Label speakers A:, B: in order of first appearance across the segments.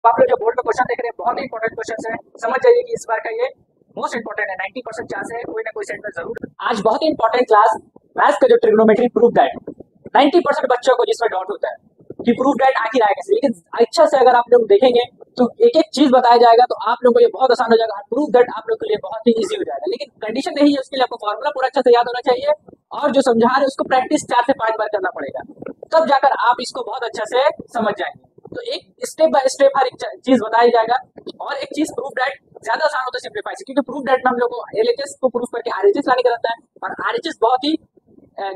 A: तो आप लोग जो बोर्ड में क्वेश्चन देख रहे हैं बहुत ही इंपॉर्टेंट क्वेश्चन है, समझ जाइए कि इस बार का ये मोस्ट इंपॉर्टेंट है। 90% चांस है कोई ना कोई सेट में जरूर। आज बहुत ही इंपॉर्टेंट क्लास मैथ्स का जो ट्रिग्नोमेट्री प्रूफ दैट 90% बच्चों को जिसमें डाउट होता है कि प्रूफ दैट आखिर आएगा कैसे, लेकिन अच्छा से अगर आप लोग देखेंगे तो एक एक चीज बताया जाएगा तो आप लोगों को ये बहुत आसान हो जाएगा। प्रूफ दैट आप लोग के लिए बहुत ही इजी हो जाएगा, लेकिन कंडीशन नहीं है, उसके लिए आपको फॉर्मूला पूरा अच्छे से याद होना चाहिए और जो समझा रहे हैं उसको प्रैक्टिस 4 से 5 बार करना पड़ेगा, तब जाकर आप इसको बहुत अच्छे से समझ जाएंगे। तो एक स्टेप बाय स्टेप हर एक चीज बताया जाएगा। और एक चीज प्रूफ दैट ज्यादा आसान होता है सिंप्लीफाई से, क्योंकि प्रूफ दैट में हम लोग को एलएचएस को प्रूफ करके आरएचएस लाने का रहता है और आरएचएस बहुत ही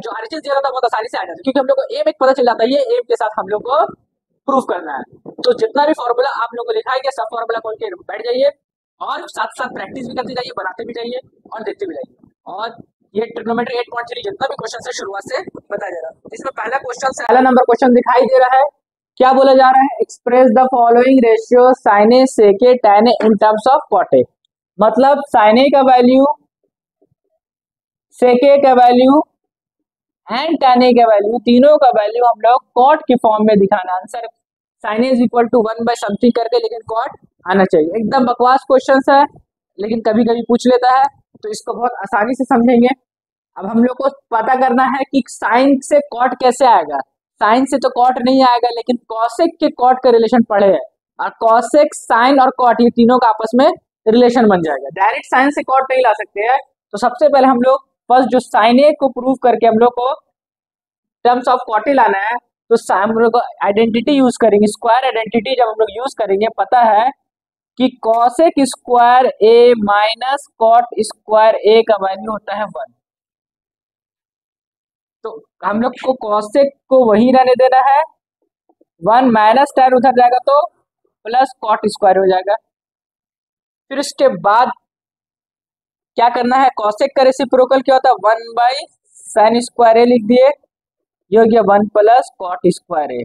A: जो आरएचएस दिया रहता है बहुत आसानी से आ जाता है, क्योंकि हम लोग को एम एक पता चल जाता है, ये एम के साथ हम लोग को प्रूफ करना है। तो जितना भी फॉर्मूला आप लोग को लिखा है सब फॉर्मूला खोल के बैठ जाइए और साथ साथ प्रैक्टिस भी करते जाइए, बनाते भी जाइए और देखते भी जाइए। और ये ट्रिग्नोमेट्री 8.3 जितना भी क्वेश्चन है शुरुआत से बताया जा रहा है। इसमें पहला क्वेश्चन पहला नंबर क्वेश्चन दिखाई दे रहा है, क्या बोला जा रहा है? Express the following ratio sine A sec A tan A in terms of cot A. मतलब साइन ए का वैल्यू, सेक ए का वैल्यू एंड tan ए का वैल्यू, तीनों का वैल्यू हम लोग कॉट के फॉर्म में दिखाना। Answer sine is equal to 1 by something करके, लेकिन कॉट आना चाहिए। एकदम बकवास क्वेश्चन है लेकिन कभी कभी पूछ लेता है, तो इसको बहुत आसानी से समझेंगे। अब हम लोग को पता करना है कि साइन से कॉट कैसे आएगा। साइन से तो कॉट नहीं आएगा, लेकिन कॉसेक के कॉट का रिलेशन पढ़े है और कॉसेक साइन और कॉट ये तीनों का आपस में रिलेशन बन जाएगा। डायरेक्ट साइन से कॉट नहीं ला सकते हैं, तो सबसे पहले हम लोग फर्स्ट जो साइन ए को प्रूव करके हम लोग को टर्म्स ऑफ कॉट ही लाना है। तो हम लोग आइडेंटिटी यूज करेंगे, स्क्वायर आइडेंटिटी जब हम लोग यूज करेंगे, पता है कि कॉसेक स्क्वायर ए माइनस कॉट स्क्वायर ए का वैल्यू होता है 1। तो हम लोग को कॉसेक को वही रहने देना है, 1 माइनस tan उधर जाएगा तो प्लस कॉट स्क्वायर हो जाएगा। फिर उसके बाद क्या करना है, कॉसेक का रेसिप्रोकल क्या होता है, 1 बाई साइन स्क्वायर ए लिख दिए, ये हो गया 1 प्लस कॉट स्क्वायर ए।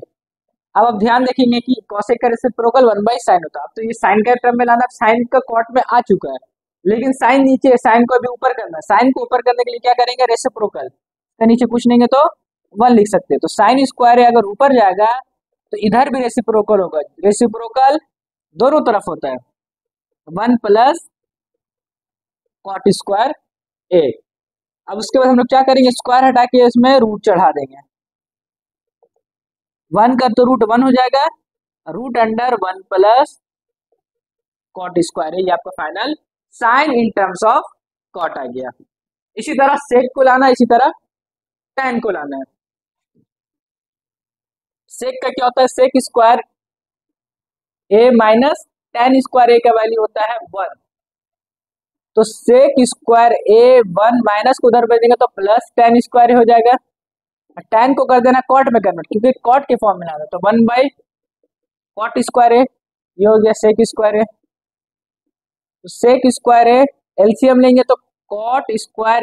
A: अब आप ध्यान देखेंगे कि कॉसेक का रेसिप्रोकल 1 बाई साइन होता है। अब तो ये साइन का टर्म में लाना, साइन का कॉट में आ चुका है, लेकिन साइन नीचे है, साइन को अभी ऊपर करना है। साइन को ऊपर करने के लिए क्या करेंगे, रेसिप्रोकल का नीचे कुछ नहीं है तो 1 लिख सकते हैं। तो साइन स्क्वायर अगर ऊपर जाएगा तो इधर भी रेसिप्रोकल होगा, रेसिप्रोकल दोनों तरफ होता है, 1 प्लस कॉट स्क्वायर ए। अब उसके बाद हम लोग क्या करेंगे, स्क्वायर हटा के इसमें रूट चढ़ा देंगे, 1 का तो रूट 1 हो जाएगा, root under 1 plus cot square है, ये आपका final sine in terms of cot आ गया। इसी तरह सेक को लाना, इसी तरह tan को लाना है। सेक का क्या होता है, सेक स्क्वायर ए माइनस tan स्क्वायर ए का वैल्यू होता है 1। तो सेक स्क्वायर ए 1 माइनस को उधर भेज देंगे तो प्लस tan स्क्वायर हो जाएगा। tan को कर देना कॉट में कन्वर्ट, क्योंकि कॉट के फॉर्म में लाना, तो 1 बाई कॉट स्क्वायर ए, ये हो गया सेक स्क्वायर ए। तो सेक स्क्वायर ए एलसीएम लेंगे तो कॉट स्क्वायर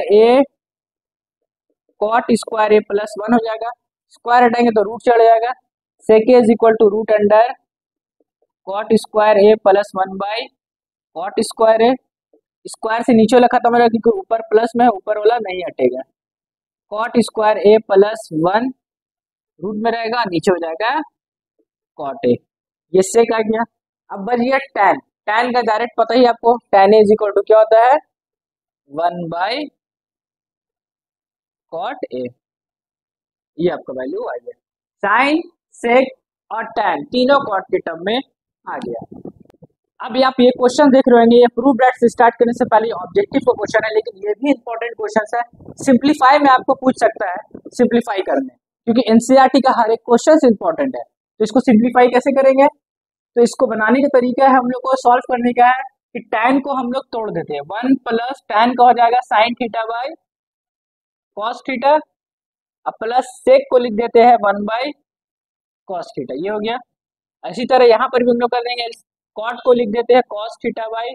A: ए प्लस 1 हो जाएगा, स्क्वायर हटाएंगे तो रूट चढ़ जाएगा, sec is equal to root under cot square A plus 1 by cot square A. Square से नीचे वाला खत्म हो जाएगा क्योंकि ऊपर प्लस में, ऊपर वाला नहीं हटेगा, cot square A plus 1 root में रहेगा, नीचे हो जाएगा कॉट ए। ये सेक आ गया। अब बच गया tan। tan का डायरेक्ट पता ही आपको, tan इज इक्वल टू क्या होता है, 1 बाई कॉट ए, ये आपका वैल्यू आ गया। साइन, सेक और tan तीनों कॉट के टर्म में आ गया। अब आप ये क्वेश्चन देख रहे होंगे, ये प्रूफ दैट से स्टार्ट करने से पहले ऑब्जेक्टिव का क्वेश्चन है, लेकिन ये भी इंपॉर्टेंट क्वेश्चन है। सिंप्लीफाई में आपको पूछ सकता है, सिंप्लीफाई करने, क्योंकि एनसीईआरटी का हर एक क्वेश्चन इंपॉर्टेंट है। तो इसको सिंप्लीफाई कैसे करेंगे, तो इसको बनाने का तरीका है हम लोग को सॉल्व करने का है कि tan को हम लोग तोड़ देते हैं, 1 प्लस tan का हो जाएगा sine theta by cos theta, अब प्लस सेक को लिख देते हैं 1 बाई कॉस थीटा, ये हो गया। इसी तरह यहाँ पर भी हम लोग कर देंगे, कॉट को लिख देते हैं cos theta by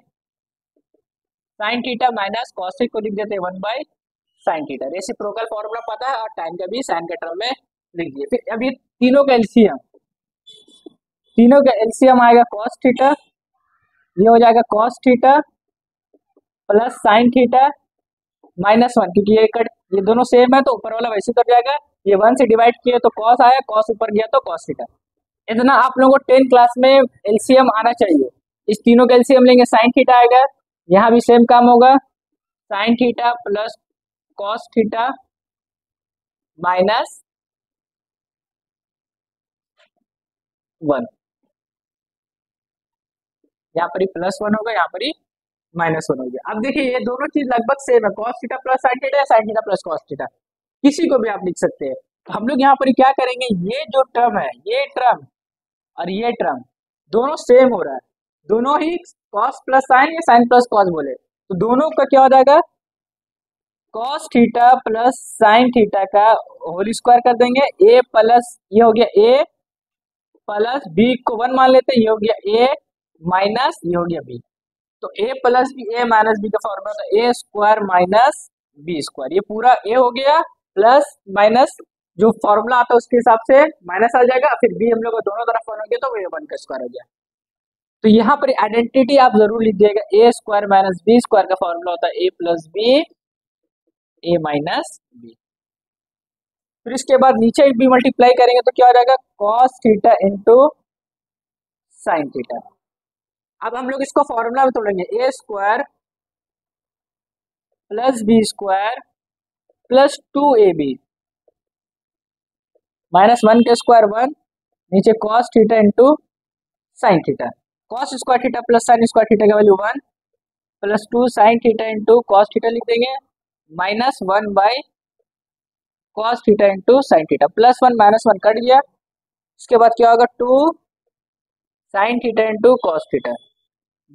A: sine theta minus cosec को लिख देते हैं 1 by sine theta. Reciprocal formula पता है और tan का भी साइन के टर्म में लिख दिए। फिर अभी तीनों का एलसीएम, तीनों का एलसीएम आएगा कॉस थीटा, ये हो जाएगा cos theta plus sine theta minus 1, क्योंकि ये दोनों सेम है तो ऊपर वाला वैसे कर जाएगा, ये 1 से डिवाइड किए तो कॉस आया, कॉस ऊपर गया तो कॉस थीटा। इतना आप लोगों को 10 क्लास में एलसीएम आना चाहिए। इस तीनों का एलसीएम लेंगे, साइन थीटा आएगा, यहाँ भी सेम काम होगा, sign theta plus cos theta minus 1, यहाँ पर ही +1 होगा, यहाँ पर ही -1 हो गया। अब देखिए ये दोनों चीज लगभग सेम है, cos theta plus sine theta या sine theta plus cos theta, किसी को भी आप लिख सकते हैं। तो हम लोग यहाँ पर क्या करेंगे, ये जो टर्म है, ये टर्म और ये टर्म दोनों सेम हो रहा है, दोनों ही कॉस प्लस साइन या साइन प्लस कॉस बोले, तो दोनों का क्या हो जाएगा, cos theta plus sine theta का होल स्क्वायर कर देंगे, ए प्लस ये हो गया ए प्लस बी को 1 मान लेते हैं, ये हो गया ए माइनस ये हो गया बी। तो ए plus B A minus B का फॉर्मूला था A square minus B square, ये पूरा ए हो गया, प्लस माइनस जो फॉर्मूला आता है उसके हिसाब से माइनस आ जाएगा, फिर बी हम लोग को दोनों तरफ 1 हो गया तो वो ए 1 का स्क्वायर हो गया। तो यहाँ पर आइडेंटिटी आप जरूर लिख दिएगा, ए स्क्वायर माइनस बी स्क्वायर का फॉर्मूला होता है A plus B A minus B. फिर इसके बाद नीचे भी मल्टीप्लाई करेंगे तो क्या हो जाएगा, cos theta into sine theta. अब हम लोग इसको फॉर्मूला में तोड़ेंगे, A square plus B square plus 2ab -1 का स्क्वायर 1, नीचे cos theta into sine theta, cos square theta plus sine square theta का value 1 plus 2 sine theta into cos theta लिख देंगे, -1 by cos theta into sine theta, +1 -1 cut गया। इसके बाद क्या होगा, 2 sine theta into cos theta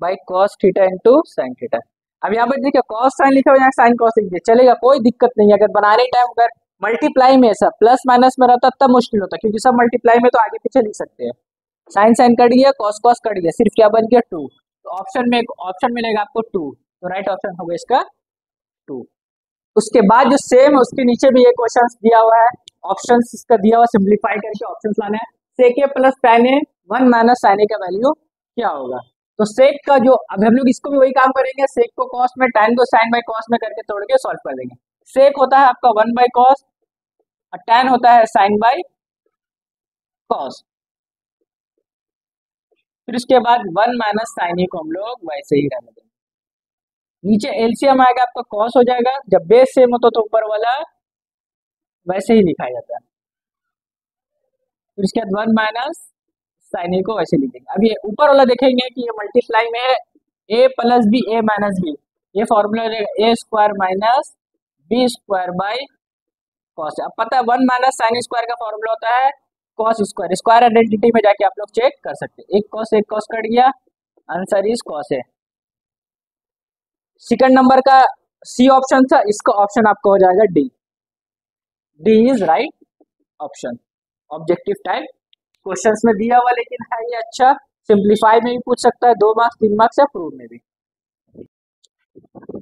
A: by cos theta into sine theta. अब यहाँ पर देखिए कॉस साइन लिखा हुआ है, साइन कॉस लिख दिया, चलेगा, कोई दिक्कत नहीं है। अगर बनाने टाइम अगर मल्टीप्लाई में ऐसा प्लस माइनस में रहता तब मुश्किल होता, क्योंकि सब मल्टीप्लाई में तो आगे पीछे लिख सकते हैं। साइन साइन कट गया, कॉस कॉस कट गया, सिर्फ क्या बन गया 2। तो ऑप्शन मिलेगा आपको 2, तो राइट ऑप्शन होगा इसका 2। उसके बाद जो सेम है उसके नीचे भी एक क्वेश्चन दिया हुआ है, ऑप्शन इसका दिया हुआ, सिंप्लीफाई करके ऑप्शन लाना है। सेक ए प्लस tan ए 1 माइनस sin ए का वैल्यू क्या होगा। तो सेक का जो, अब हम लोग इसको भी वही काम करेंगे, सेक को कॉस में, tan को साइन बाई कॉस में करके तोड़ के सॉल्व कर देंगे। सेक होता है आपका 1 बाई कॉस और tan होता है साइन बाई कॉस। फिर उसके बाद 1 माइनस साइन ए को हम लोग वैसे ही रहने देंगे। नीचे एलसीएम आएगा आपका कॉस हो जाएगा, जब बेस सेम होता तो ऊपर वाला वैसे ही लिखा जाता है। फिर उसके बाद 1 माइनस साइन ए को वैसे लिखेंगे। अब ये ऊपर वाला देखेंगे कि ये मल्टीप्लाई में है, A plus B A minus B, ये फॉर्मूला रहेगा A square minus B square by cos. अब पता है 1 माइनस साइन स्क्वायर का फॉर्मूला होता है कॉस स्क्वायर, स्क्वायर आइडेंटिटी में जाके आप लोग चेक कर सकते हैं। एक कॉस कट गया, आंसर इज कॉस है। सेकंड नंबर का सी ऑप्शन था, इसका ऑप्शन आपका हो जाएगा D. D is right option. Objective type questions में दिया हुआ, लेकिन है ये अच्छा, सिंप्लीफाई में भी पूछ सकता है, 2 मार्क्स 3 मार्क्स या प्रूव में भी।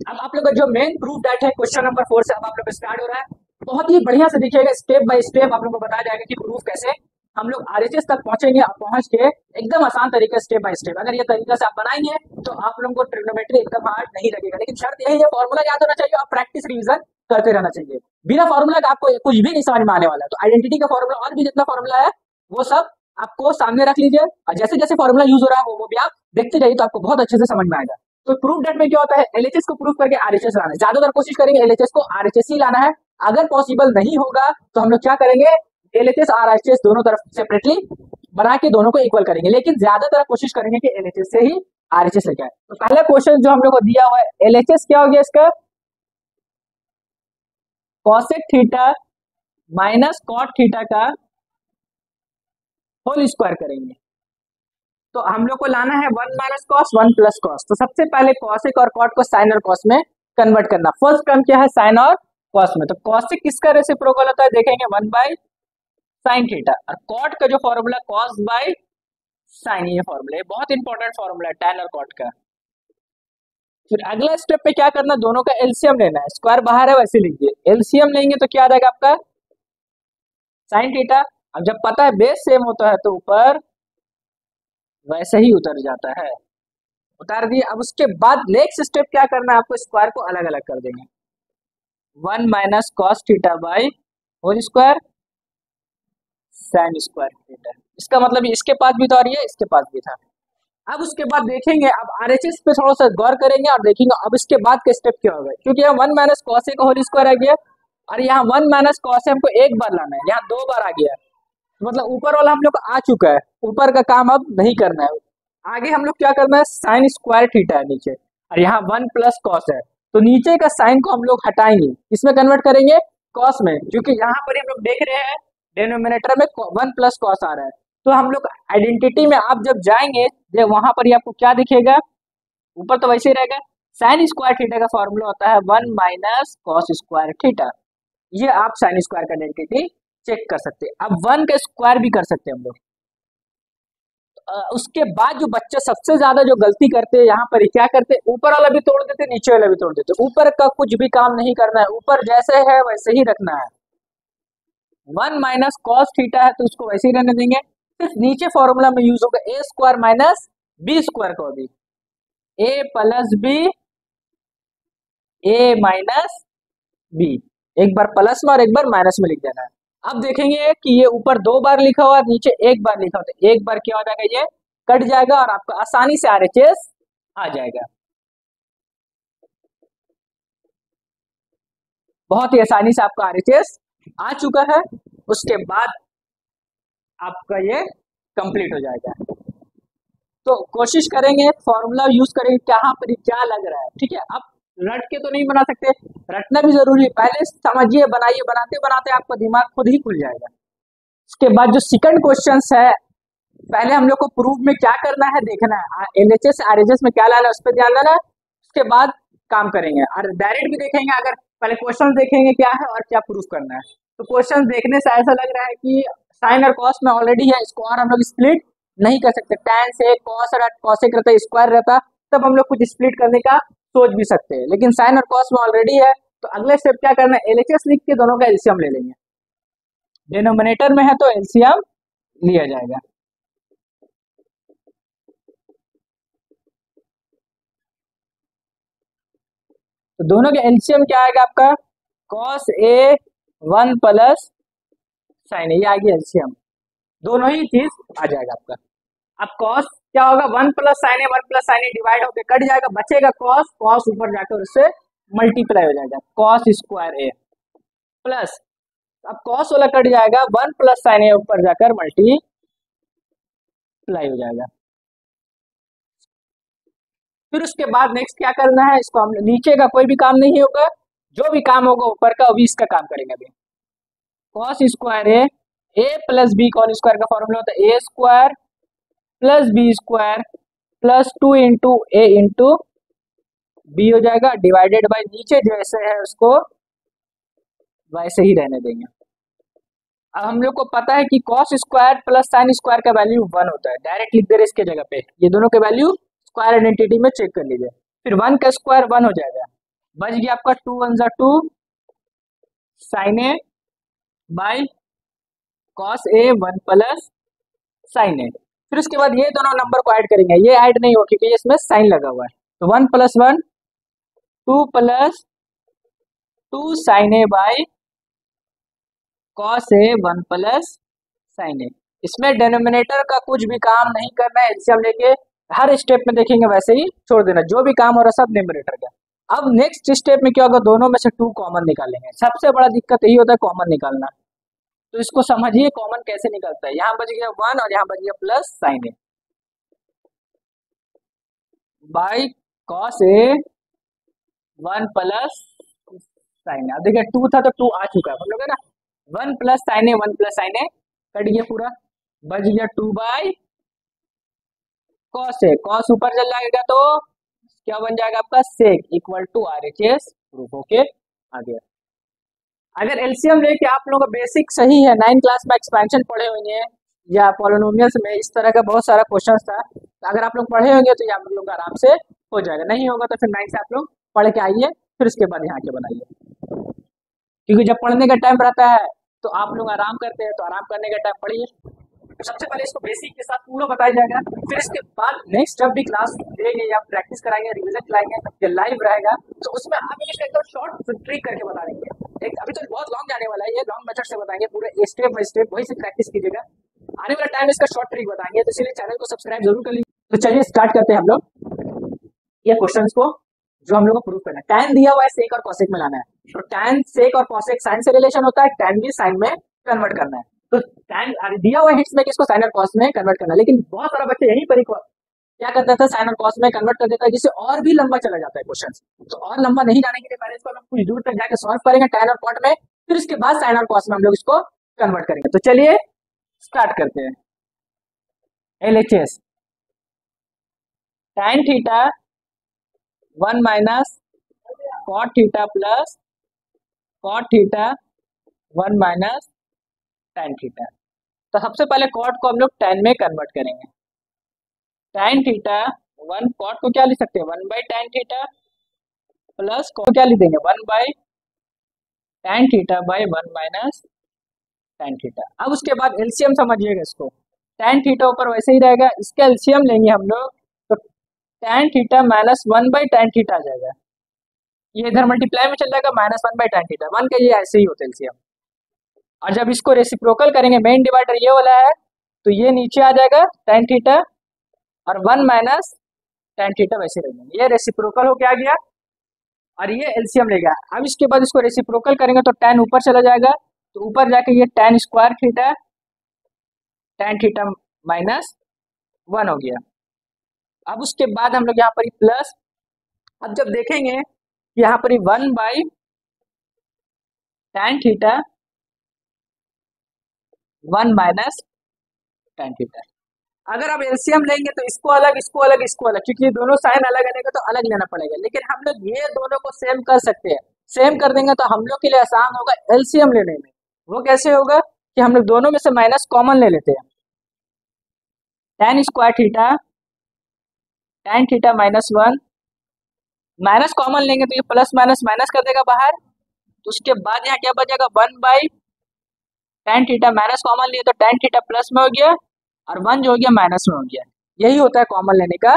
A: अब आप लोग का जो मेन प्रूफ दैट है क्वेश्चन नंबर 4 से अब आप लोग स्टार्ट हो रहा है। बहुत ही बढ़िया से देखिएगा, स्टेप बाय स्टेप आप लोग को बताया जाएगा कि प्रूफ कैसे हम लोग आरएचएस तक पहुंचेंगे। आप पहुंच के एकदम आसान तरीके स्टेप बाय स्टेप, अगर ये तरीका से आप बनाएंगे तो आप लोगों को ट्रिग्नोमेट्री एकदम हार्ड नहीं लगेगा। लेकिन शर्त यही है, फॉर्मूला याद होना चाहिए और प्रैक्टिस रिवीजन करते रहना चाहिए। बिना फॉर्मूला का आपको कुछ भी नहीं समझ में आने वाला है। तो आइडेंटिटी का फॉर्मूला और भी जितना फॉर्मूला है वो सब आपको सामने रख लीजिए, और जैसे जैसे फॉर्मूला यूज हो रहा है वो भी आप देखते जाइए, तो आपको बहुत अच्छे से समझ में आएगा। तो प्रूफ डेट में क्या होता है, एलएचएस को प्रूफ करके आरएचएस लाना है। ज्यादातर कोशिश करेंगे एलएचएस को आरएचएस ही लाना है। अगर पॉसिबल नहीं होगा तो हम लोग क्या करेंगे, एलएचएस और आरएचएस दोनों तरफ सेपरेटली बना के दोनों को इक्वल करेंगे, लेकिन ज्यादातर कोशिश करेंगे कि एलएचएस से ही आरएचएस लेके आए। तो पहला क्वेश्चन जो हम लोग को दिया हुआ है, एलएचएस क्या हो गया इसका, cosec theta minus cot theta का होल स्क्वायर करेंगे। तो हम लोग को लाना है 1 माइनस कॉस 1 प्लस कॉस। तो सबसे पहले कॉसेक और कॉट को साइन और कॉस में कन्वर्ट करना। फर्स्ट टर्म क्या है, साइन और कॉस में, तो कॉसेक किसका रेसिप्रोकल होता है देखेंगे 1 बाई साइन थीटा, और कॉट का जो फॉर्मूला कॉस बाई साइन, ये फॉर्मूला है बहुत इंपॉर्टेंट फॉर्मूला है टैन और कॉट का। फिर अगला स्टेप पे क्या करना, दोनों का एलसीएम लेना है। स्क्वायर बाहर है वैसे लिखिए, एलसीएम लेंगे तो क्या आ जाएगा आपका साइन थीटा। अब जब पता है बेस सेम होता है तो ऊपर वैसे ही उतर जाता है, उतार दिए। अब उसके बाद नेक्स्ट स्टेप क्या करना है, आपको स्क्वायर को अलग अलग कर देंगे। 1 minus cos theta by whole square sine square theta. इसका मतलब इसके पास भी था और ये इसके पास भी था। अब उसके बाद देखेंगे, अब आरएचएस पे थोड़ा सा गौर करेंगे और देखेंगे अब इसके बाद के स्टेप क्या होगा, क्योंकि यहाँ 1 माइनस कॉस ए का होल स्क्वायर आ गया और यहाँ 1 माइनस कॉस ए हमको एक बार लाना है, यहाँ 2 बार आ गया, मतलब ऊपर वाला हम लोग को आ चुका है, ऊपर का काम अब नहीं करना है। आगे हम लोग क्या करना है, साइन स्क्वायर थीटा है नीचे और यहाँ 1 प्लस कॉस है, तो नीचे का साइन को हम लोग हटाएंगे, इसमें कन्वर्ट करेंगे कॉस में, क्योंकि यहाँ पर हम लोग देख रहे हैं डिनोमिनेटर में 1 प्लस कॉस आ रहा है। तो हम लोग आइडेंटिटी में आप जब जाएंगे, जब वहां पर ही आपको क्या दिखेगा, ऊपर तो वैसे ही रहेगा, साइन स्क्वायर थीटा का फॉर्मूला होता है 1 माइनस कॉस स्क्वायर थीटा। ये आप साइन स्क्वायर का आइडेंटिटी चेक कर सकते हैं। अब 1 का स्क्वायर भी कर सकते हैं हम लोग। उसके बाद जो बच्चे सबसे ज्यादा जो गलती करते हैं यहाँ पर क्या करते हैं, ऊपर वाला भी तोड़ देते, नीचे वाला भी तोड़ देते, ऊपर का कुछ भी काम नहीं करना है, ऊपर जैसे है वैसे ही रखना है। 1 माइनस कॉस थीटा है तो उसको वैसे ही रहने देंगे, सिर्फ नीचे फॉर्मूला में यूज होगा ए स्क्वायर माइनस बी स्क्वायर का भी, ए plus B A minus B, एक बार प्लस में और एक बार माइनस में लिख देना है। अब देखेंगे कि ये ऊपर 2 बार लिखा हुआ है, नीचे 1 बार लिखा हुआ है, एक बार क्या हो जाएगा, ये कट जाएगा और आपका आसानी से आरएचएस आ जाएगा, बहुत ही आसानी से आपका आरएचएस आ चुका है। उसके बाद आपका ये कंप्लीट हो जाएगा। तो कोशिश करेंगे, फॉर्मूला यूज करेंगे, कहाँ पर क्या लग रहा है, ठीक है। अब रट के तो नहीं बना सकते, रटना भी जरूरी है, पहले समझिए, बनाइए, बनाते बनाते आपका दिमाग खुद ही खुल जाएगा। उसके बाद जो सेकंड क्वेश्चन है, पहले हम लोग को प्रूफ में क्या करना है देखना है, एलएचएस आरएचएस में क्या लाना है उस पर ध्यान देना है, उसके बाद काम करेंगे और डायरेक्ट भी देखेंगे। अगर पहले क्वेश्चन देखेंगे क्या है और क्या प्रूफ करना है, तो क्वेश्चन देखने से ऐसा लग रहा है कि साइन और कॉस में ऑलरेडी है, इसको और हम लोग स्प्लिट नहीं कर सकते, tan से कॉस और कॉसेक रहता, स्क्वायर रहता, तब हम लोग कुछ स्प्लिट करने का सोच भी सकते हैं, लेकिन साइन और कॉस में ऑलरेडी है। तो अगले स्टेप क्या करना है, एलएचएस लिख के दोनों का एलसीएम ले लेंगे, डिनोमिनेटर में है तो एलसीएम लिया जाएगा। तो दोनों के एलसीएम क्या आएगा आपका, कॉस ए 1 प्लस साइन ए, ये आ गया एलसीएम, दोनों ही चीज आ जाएगा आपका। अब कॉस क्या होगा, 1 प्लस साइन ए, 1 प्लस साइन ए डिवाइड होकर कट जाएगा, बचेगा कॉस, कॉस ऊपर जाकर उससे मल्टीप्लाई हो जाएगा, कॉस स्क्वायर ए प्लस, अब कॉस वाला कट जाएगा, 1 प्लस साइन ए ऊपर जाकर मल्टीप्लाई हो जाएगा। फिर उसके बाद नेक्स्ट क्या करना है, इसको हम नीचे का कोई भी काम नहीं होगा, जो भी काम होगा ऊपर का अभी इसका काम करेंगे। अभी cos square A plus B, cos square का फॉर्मूला होता है A square plus B square plus 2 into A into B हो जाएगा, डिवाइडेड बाय नीचे जैसे है उसको वैसे ही रहने देंगे। अब हम लोग को पता है कि cos square plus sine square का वैल्यू 1 होता है, डायरेक्ट लिख दे रहे इसके जगह पे, ये दोनों के वैल्यू स्क्वायर आइडेंटिटी में चेक कर लीजिए। फिर 1 का स्क्वायर 1 हो जाएगा, बच गया आपका 2 1 जा 2 sine A by cos A 1 plus sine A. फिर उसके बाद ये दोनों नंबर को ऐड करेंगे, ये ऐड नहीं हो क्योंकि इसमें साइन लगा हुआ है, तो 1 plus 1 2 plus 2 sine A by cos A 1 plus sine A. इसमें डिनोमिनेटर का कुछ भी काम नहीं करना है, एलसीएम लेके हर स्टेप में देखेंगे वैसे ही छोड़ देना, जो भी काम हो रहा है सब न्यूमरेटर का। अब नेक्स्ट स्टेप में क्या होगा, दोनों में से 2 कॉमन निकालेंगे, सबसे बड़ा दिक्कत यही होता है कॉमन निकालना। तो इसको समझिए कॉमन कैसे निकलता है, यहाँ बच गया 1 और यहाँ बच गया plus sine A by cos A 1 plus sine A. अब देखिए 2 था तो 2 आ चुका है हम लोग है ना, 1 प्लस साइन ए 1 प्लस साइन ए कट गया पूरा, बच गया 2 बाई कॉस ए, कॉस ऊपर चल जाएगा तो क्या बन जाएगा आपका sec equal to RHS proof. Okay आ गया। अगर एलसीएम लेके आप लोगों का बेसिक सही है, 9 क्लास में एक्सपेंशन पढ़े होंगे या पॉलिनोमियल्स में इस तरह का बहुत सारा क्वेश्चन था, तो अगर आप लोग पढ़े होंगे तो ये आप लोग आराम से हो जाएगा, नहीं होगा तो फिर 9 से आप लोग पढ़ के आइए, फिर उसके बाद यहाँ के बनाइए, क्योंकि जब पढ़ने का टाइम रहता है तो आप लोग आराम करते हैं, तो आराम करने का टाइम पढ़िए। तो सबसे पहले इसको बेसिक के साथ पूरा बताया जाएगा, फिर इसके बाद नेक्स्ट जब भी क्लास देंगे या प्रैक्टिस कराएंगे, रिविजन कराएंगे या लाइव रहेगा, तो उसमें आप इसका एकदम शॉर्ट ट्रिक करके बता देंगे एक अभी तो बहुत लॉन्ग जाने वाला है, ये लॉन्ग मेथड से बताएंगे पूरे स्टेप बाय स्टेप, वही से प्रैक्टिस कीजिएगा। आने वाला टाइम इसका शॉर्ट ट्रिक बताएंगे, तो इसलिए चैनल को सब्सक्राइब जरूर कर लीजिए। तो चलिए स्टार्ट करते हैं हम लोग ये क्वेश्चंस को जो हम लोग को प्रूव करना है। tan दिया हुआ है, सेक और कॉसेक में लाना है। तो tan सेक और कॉसेक साइन से रिलेशन होता है, tan भी साइन में कन्वर्ट करना है। तो tan दिया हुआ है हिंट्स में किसको साइन और कॉस में कन्वर्ट करना है, लेकिन बहुत सारा बच्चे यहीं पर क्या करता था, साइन और कॉस में कन्वर्ट कर देता है, जिससे और भी लंबा चला जाता है क्वेश्चन। तो और लंबा नहीं जाने के लिए पहले इसको हम कुछ दूर तक जाकर सॉल्व करेंगे tan और कॉट में, फिर उसके बाद साइन और कॉस में हम लोग इसको कन्वर्ट करेंगे। तो चलिए स्टार्ट करते हैं। LHS tan theta 1 minus cot theta plus cot theta 1 minus tan theta. तो सबसे पहले कॉट को हम लोग tan में कन्वर्ट करेंगे। tan थीटा 1 कॉट को क्या लिख सकते हैं, 1 by tan theta plus cot को क्या लिख देंगे, 1 by tan theta by 1 minus tan theta. अब उसके बाद एलसीएम समझिएगा इसको, tan थीटा ऊपर वैसे ही रहेगा, इसका एलसीएम लेंगे हम लोग, तो tan theta minus 1 by tan theta आ जाएगा। ये इधर मल्टीप्लाई में चल जाएगा, माइनस 1 बाई tan थीटा, 1 का ये ऐसे ही होता है एलसीएम। और जब इसको रेसिप्रोकल करेंगे, मेन डिवाइडर ये वाला है, तो ये नीचे आ जाएगा tan थीटा और 1 माइनस tan थीटा वैसे रहेंगे। ये रेसिप्रोकल हो क्या गया और ये एलसीएम ले गया। अब इसके बाद इसको रेसिप्रोकल करेंगे तो tan ऊपर चला जाएगा, तो ऊपर जाके ये tan square theta tan theta minus 1 हो गया। अब उसके बाद हम लोग यहाँ पर प्लस, अब जब देखेंगे यहाँ पर 1 by tan theta 1 minus tan theta. अगर आप एलसीएम लेंगे तो इसको अलग इसको अलग इसको अलग, क्योंकि ये दोनों साइन अलग आने का तो अलग लेना पड़ेगा, लेकिन हम लोग ये दोनों को सेम कर सकते हैं। सेम कर देंगे तो हम लोग के लिए आसान होगा एलसीएम लेने में। वो कैसे होगा कि हम लोग दोनों में से माइनस कॉमन ले लेते हैं, tan square theta tan theta minus 1, minus common लेंगे तो ये प्लस माइनस माइनस कर देगा बाहर, तो उसके बाद यहाँ क्या बचेगा, 1 by tan theta minus common लिए तो tan थीटा प्लस में हो गया और 1 जो हो गया माइनस में हो गया। यही होता है कॉमन लेने का।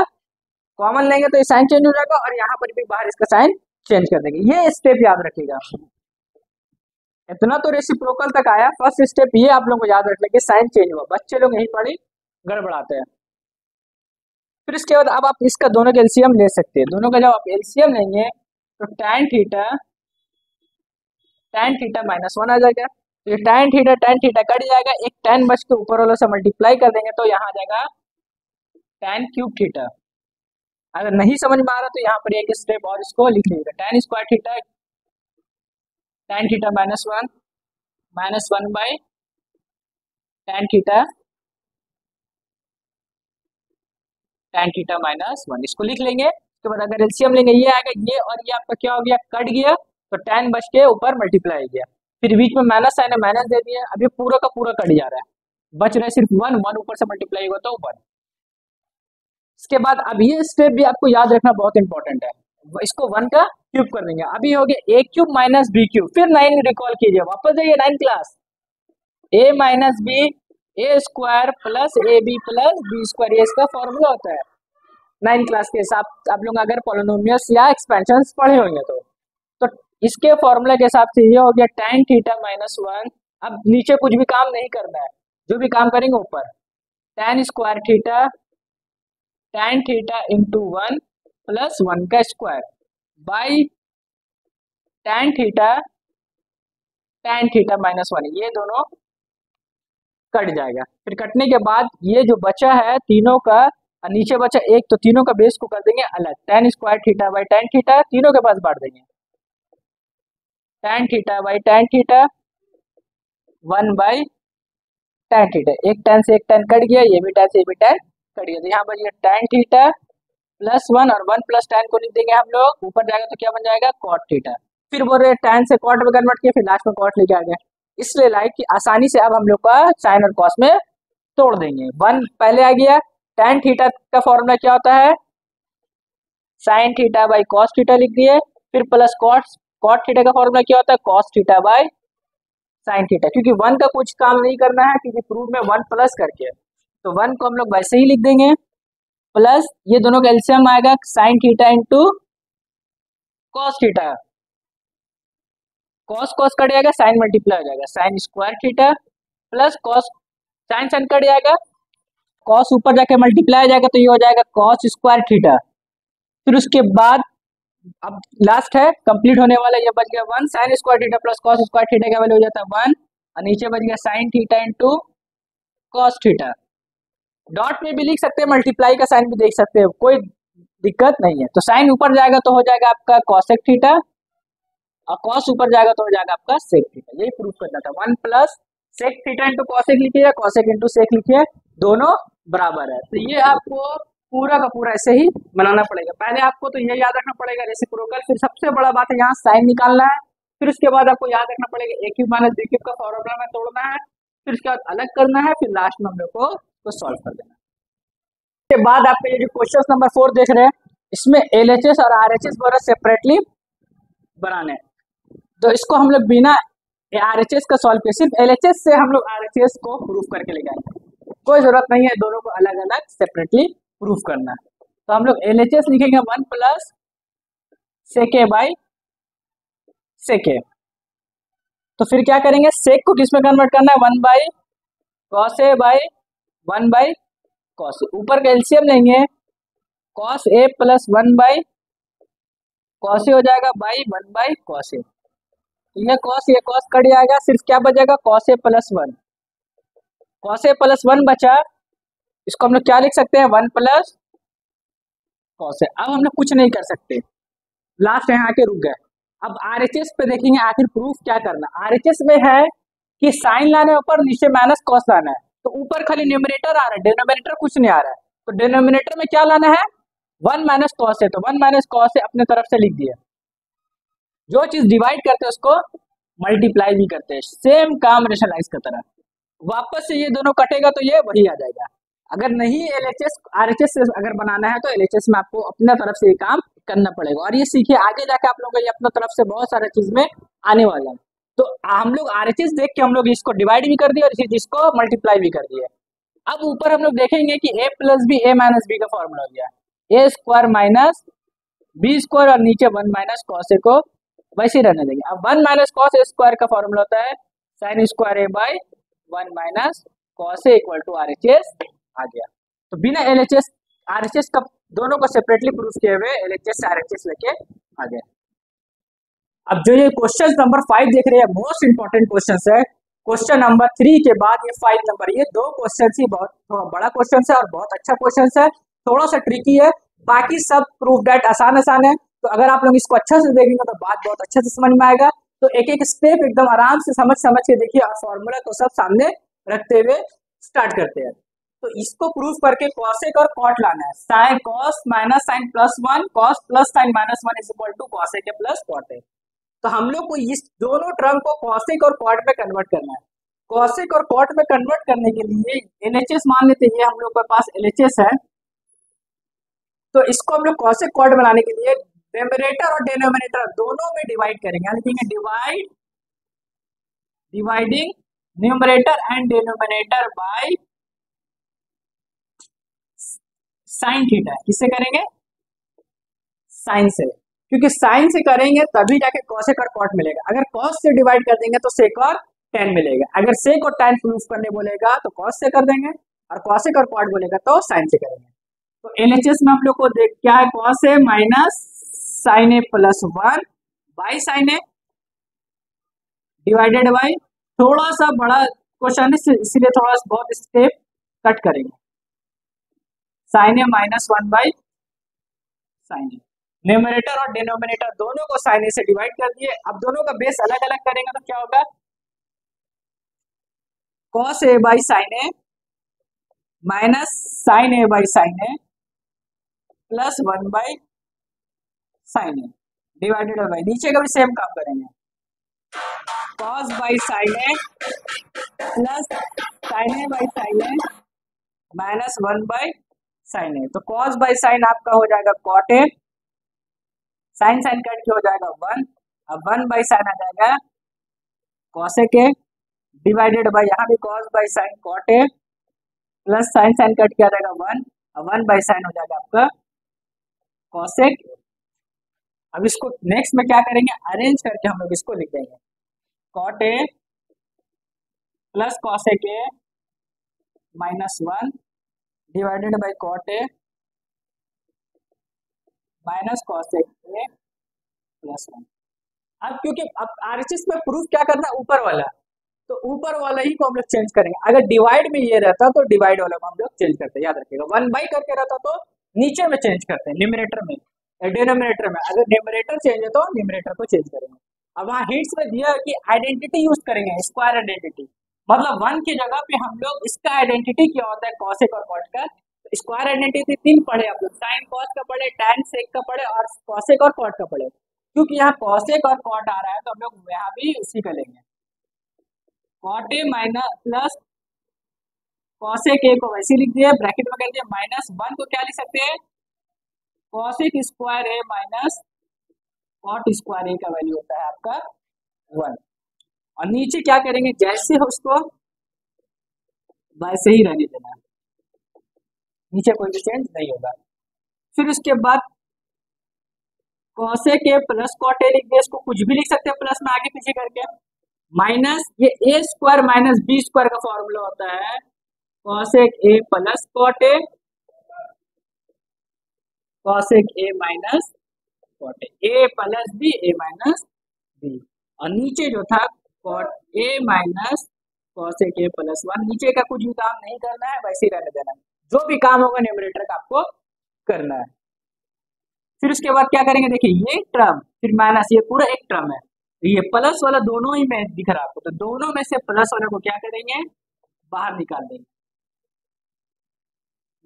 A: कॉमन लेंगे तो ये साइन चेंज हो जाएगा और यहाँ पर भी बाहर इसका साइन चेंज कर देंगे। ये स्टेप याद रखिएगा। इतना तो रेसिप्रोकल तक आया, फर्स्ट स्टेप ये आप लोगों को याद रखना कि साइन चेंज हुआ, बच्चे लोग यही पढ़ी गड़बड़ाते हैं। फिर इसके बाद अब आप इसका दोनों का एलसीएम ले सकते हैं। दोनों का जब आप एलसीएम लेंगे तो tan थीटा माइनस 1 आ जाएगा। तो ये tan थीटा कट जाएगा, एक tan बच के ऊपर वालों से मल्टीप्लाई कर देंगे तो यहाँ आ जाएगा tan क्यूब थीटा। अगर नहीं समझ में आ रहा तो यहाँ पर एक स्टेप और इसको लिख लीजिएगा, tan square theta tan theta minus 1 by tan theta minus 1, इसको लिख लेंगे। उसके बाद अगर एलसीएम लेंगे ये आएगा, ये और ये आपका क्या हो गया, कट गया, तो tan बच के ऊपर मल्टीप्लाई हो गया, फिर बीच में माइनस साइन है माइनस दे दिया, अभी पूरा का पूरा कट जा रहा है, बच रहा है सिर्फ 1 ऊपर से मल्टीप्लाई हुआ तो ऊपर। इसके बाद अब ये स्टेप भी आपको याद रखना बहुत इंपॉर्टेंट है, इसको 1 का क्यूब कर देंगे। अभी हो गया a cube minus B cube, फिर 9 रिकॉल कीजिए, वापस जाइए 9 class, a minus B A square plus A B plus B square, ये इसका फॉर्मूला होता है 9 क्लास के हिसाब। आप लोग अगर पॉलिनोमियल्स या एक्सपेंशंस पढ़े होंगे तो इसके फॉर्मूला के हिसाब से ये हो गया tan थीटा माइनस 1। अब नीचे कुछ भी काम नहीं करना है, जो भी काम करेंगे ऊपर, tan square theta tan theta into 1 plus 1 का square by tan theta minus 1, ये दोनों कट जाएगा। फिर कटने के बाद ये जो बचा है तीनों का, नीचे बचा एक, तो तीनों का बेस को कर देंगे अलग, tan square theta by tan theta तीनों के पास बांट देंगे, tan theta by tan theta 1 by tan theta, एक tan से एक tan कट गया, ये भी tan से ये भी tan कट गया, तो यहाँ बच गया tan थीटा प्लस 1 और 1 प्लस tan को लिख देंगे हम लोग, ऊपर जाएगा तो क्या बन जाएगा cot थीटा। फिर बोल रहे tan से cot में कन्वर्ट किया, फिर लास्ट में cot लेके आ गए, इसलिए लाइक कि आसानी से अब हम लोग का साइन और कॉस में तोड़ देंगे। 1 पहले आ गया, tan थीटा का फॉर्मूला क्या होता है, sine theta by cos theta लिख दिए, फिर प्लस कॉट थीटा का फॉर्मूला क्या होता है, cos theta by sine theta, क्योंकि 1 का कुछ काम नहीं करना है, क्योंकि प्रूफ में 1 प्लस करके, तो 1 को हम लोग वैसे ही लिख देंगे, प्लस ये दोनों का एलसीएम आएगा sine theta into cos theta, cos cos cut जाएगा, साइन मल्टीप्लाई हो जाएगा, sine square theta plus cos, sine sine cut जाएगा, कॉस ऊपर जाके मल्टीप्लाई हो जाएगा तो ये हो जाएगा कॉस स्क्वायर थीटा। फिर उसके बाद अब लास्ट है कंप्लीट होने वाला, ये बच गया 1 sign square theta plus cos square theta का वैल्यू हो जाता है 1 और नीचे बच गया sign theta into cos theta. Dot में भी लिख सकते हैं, मल्टीप्लाई का साइन भी देख सकते हैं, कोई दिक्कत नहीं है। तो साइन ऊपर जाएगा तो हो जाएगा आपका कॉसेक थीटा और कॉस ऊपर जाएगा तो हो जाएगा आपका सेक थीटा। यही प्रूफ करना था। 1 plus sec theta into cosec लिखिए या कॉसेक इंटू सेक लिखिए, दोनों बराबर है। तो ये आपको पूरा का पूरा ऐसे ही बनाना पड़ेगा। पहले आपको तो ये याद रखना पड़ेगा रेसिप्रोकल, फिर सबसे बड़ा बात है यहाँ साइन निकालना है, फिर उसके बाद आपको याद रखना पड़ेगा ए क्यूब माइनस बी क्यूब का फॉर्मूला में तोड़ना है, फिर उसके बाद अलग करना है, फिर लास्ट में हम लोग को सॉल्व कर देना है। उसके बाद आपके ये जो क्वेश्चन नंबर 4 देख रहे हैं, इसमें एलएचएस और आरएचएस बोला सेपरेटली बनाने हैं। तो इसको हम लोग बिना आरएचएस का सॉल्व किए, सिर्फ एलएचएस से हम लोग आरएचएस को प्रूफ करके ले जाएंगे। कोई जरूरत नहीं है दोनों को अलग अलग सेपरेटली प्रूफ करना। तो हम लोग एलएचएस लिखेंगे 1 plus sec A by sec ए। तो फिर क्या करेंगे, सेक को किस में कन्वर्ट करना है, 1 by cos A by 1 by cos A. ऊपर का एलसीएम लेंगे, cos A plus 1 by cos A हो जाएगा बाई 1 बाई कॉस ए। ये कॉस कट जाएगा, सिर्फ क्या बचेगा cos A plus 1। Cos A plus 1 बचा, इसको हम लोग क्या लिख सकते हैं 1 प्लस कॉस ए। अब हम लोग कुछ नहीं कर सकते, लास्ट यहाँ आके रुक गए। अब आरएचएस पे देखेंगे आखिर प्रूफ क्या करना। आरएचएस में है कि साइन लाना है ऊपर, नीचे माइनस कॉस लाना है। तो ऊपर खाली न्यूमरेटर आ रहा है, डिनोमिनेटर कुछ नहीं आ रहा है। तो डिनोमिनेटर में क्या लाना है 1 माइनस कॉस है, तो 1 माइनस कॉस है अपने तरफ से लिख दिया। जो चीज डिवाइड करते हैं उसको मल्टीप्लाई भी करते हैं, सेम काम रेशनलाइज की तरह। वापस से ये दोनों कटेगा तो ये वही आ जाएगा। अगर नहीं एलएचएस आरएचएस से अगर बनाना है तो एलएचएस में आपको अपना तरफ से ये काम करना पड़ेगा। और ये सीखिए आगे जाके आप लोगों को ये अपना तरफ से बहुत सारा चीज में आने वाला है। तो हम लोग आरएचएस देख के हम लोग इसको डिवाइड भी कर दिए और इसी चीज को मल्टीप्लाई भी कर दिए। अब ऊपर हम लोग देखेंगे कि ए plus B A minus B का फॉर्मूला हो गया ए स्क्वायर माइनस बी स्क्वायर और नीचे 1 माइनस कॉस ए को वैसे ही रहने देंगे। अब 1 माइनस कॉस ए स्क्वायर का फॉर्मूला होता है sine square A by 1 minus cos A equal to RHS आ गया। तो बिना एलएचएस आरएचएस का दोनों को सेपरेटली प्रूफ किए हुए एलएचएस आरएचएस लेके आ गया। अब जो ये क्वेश्चन नंबर 5 देख रहे हैं मोस्ट इंपॉर्टेंट क्वेश्चन है। क्वेश्चन नंबर 3 के बाद ये 5 नंबर, ये दो क्वेश्चन ही बहुत थोड़ा बड़ा क्वेश्चन है और बहुत अच्छा क्वेश्चन है, थोड़ा सा ट्रिकी है। बाकी सब प्रूफ डेट आसान है। तो अगर आप लोग इसको अच्छा से देखेंगे तो बात बहुत अच्छे से समझ में आएगा। तो एक एक स्टेप एकदम आराम से समझ के देखिए और फॉर्मूला को सब सामने रखते हुए स्टार्ट करते हैं। तो इसको प्रूफ करके कॉसेक और कॉट लाना है। Sine cos minus sine plus 1 cos plus sine minus 1 is equal to cosec plus cot है। तो हम लोग को इस दोनों टर्म को कॉसेक और कॉट में कन्वर्ट करना है। कॉसेक और कॉट में कन्वर्ट करने के लिए एलएचएस मान लेते हैं, हम लोग के पास एलएचएस है। तो इसको हम लोग कॉसेक कॉट बनाने के लिए न्यूमरेटर और डिनोमिनेटर दोनों में डिवाइड करेंगे, लिखेंगे dividing numerator and denominator by sine theta. किससे करेंगे साइन से, क्योंकि साइन से करेंगे तभी जाके कॉसेक और कॉट मिलेगा। अगर कॉस से डिवाइड कर देंगे तो सेक और टैन मिलेगा। अगर सेक और टैन प्रूफ करने बोलेगा तो कॉस से कर देंगे और कॉसेक और कॉट बोलेगा तो साइन से करेंगे। तो एलएचएस में हम लोग को देख क्या है, cos A minus sine A plus 1 by sine A divided by, थोड़ा सा बड़ा क्वेश्चन है इसीलिए थोड़ा सा बहुत स्टेप कट करेंगे, sine A minus 1 by sine A. Numerator और डिनोमिनेटर दोनों को साइन ए से डिवाइड कर दिए। अब दोनों का बेस अलग अलग करेंगे तो क्या होगा, cos A by sine A minus sine A by sine A plus 1 by sine A divided by, नीचे का भी सेम काम करेंगे, cos by sine A plus sine A by sine A minus 1 by sine A. तो cos by sine आपका हो जाएगा cot A, sine sine cut के हो जाएगा 1, अब 1 बाई साइन आ जाएगा कॉसेक ए डिवाइडेड बाई यहाँ भी cos by sine cot A plus sine sine cut के आ जाएगा 1, अब 1 बाई साइन हो जाएगा आपका कॉसेक। अब इसको नेक्स्ट में क्या करेंगे, अरेंज करके हम लोग इसको लिख देंगे। Cot A plus cosec A minus one divided by cot A minus cosec A plus one. अब क्योंकि अब आरएचएस में प्रूफ क्या करना है, ऊपर वाला, तो ऊपर वाला ही को हम लोग चेंज करेंगे। अगर डिवाइड में ये रहता तो डिवाइड वाला को हम लोग चेंज करते, याद रखिएगा। वन बाई करके रहता तो नीचे में चेंज करते हैं, न्यूमरेटर में, डिनोमिनेटर में। अगर न्यूमरेटर चेंज है तो न्यूमरेटर को चेंज करेंगे। अब वहाँ हिंट्स में दिया है कि आइडेंटिटी यूज करेंगे, स्क्वायर आइडेंटिटी, मतलब वन की जगह पे हम लोग इसका आइडेंटिटी क्या होता है, कॉसेक और कॉट का। स्क्वायर आइडेंटिटी तीन पढ़े आप लोग, साइन कॉस का पढ़े, टैन सेक का पढ़े और कॉसेक और कॉट का पढ़े। क्योंकि यहाँ कॉसेक और कॉट आ रहा है तो हम लोग यहाँ भी उसी का लेंगे। Cot A minus plus cosec A को वैसे लिख दिया, ब्रैकेट में कर दिया, माइनस वन को क्या लिख सकते हैं, कॉसेक स्क्वायर ए माइनस कॉट स्क्वायर ए का वैल्यू होता है आपका वन। और नीचे क्या करेंगे, जैसे हो उसको वैसे ही रहने देना, नीचे कोई भी चेंज नहीं होगा। फिर उसके बाद cosec A plus cot A लिख दिया, इसको कुछ भी लिख सकते हैं प्लस में आगे पीछे करके, माइनस ये A square minus B square का फॉर्मूला होता है cosec A plus cot A, cosec A minus cot A plus B, A minus B. और नीचे जो था cot A minus cosec A plus one, नीचे का कुछ भी काम नहीं करना है, वैसे ही रहने देना है। जो भी काम होगा न्यूमरेटर का आपको करना है। फिर उसके बाद क्या करेंगे, देखिए ये टर्म फिर माइनस, ये पूरा एक टर्म है, ये प्लस वाला दोनों ही में दिख रहा है आपको, तो दोनों में से प्लस वाले को क्या करेंगे, बाहर निकाल देंगे।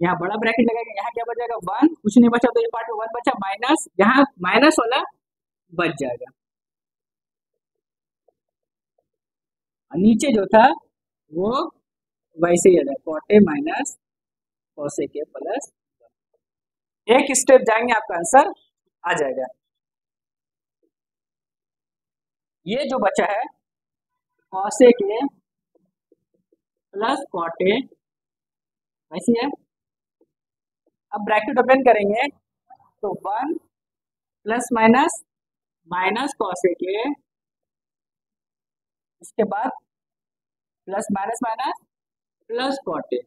A: यहाँ बड़ा ब्रैकेट लगाएंगे, यहाँ क्या बच जाएगा, वन, कुछ नहीं बचा तो ये पार्ट में वन बचा, माइनस यहाँ माइनस वाला बच जाएगा। और नीचे जो था वो वैसे ही है, cot A minus cosec A plus, एक स्टेप जाएंगे आपका आंसर आ जाएगा। ये जो बचा है cosec A plus cot A वैसी है। अब ब्रैकेट ओपन करेंगे तो one plus minus minus cosec A, उसके बाद plus minus minus plus cot A.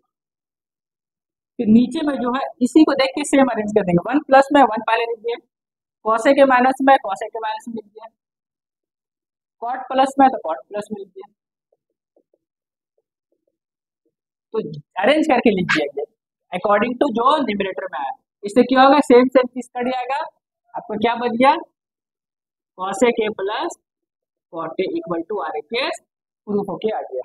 A: फिर नीचे में जो है इसी को देख के सेम अरेंज कर देंगे, वन प्लस में वन पहले लिख दिए, कॉसेक के माइनस में कॉसेक के माइनस में लिख दिया, कॉट प्लस में तो कॉट प्लस में लिख दिया, तो अरेंज करके लिख दिया अकॉर्डिंग टू जो न्यूमरेटर में आया। इससे क्या होगा, सेम सेम चीज कर जाएगा, आपको क्या बच गया, cosec A plus cot A equal to R H proof होके आ गया।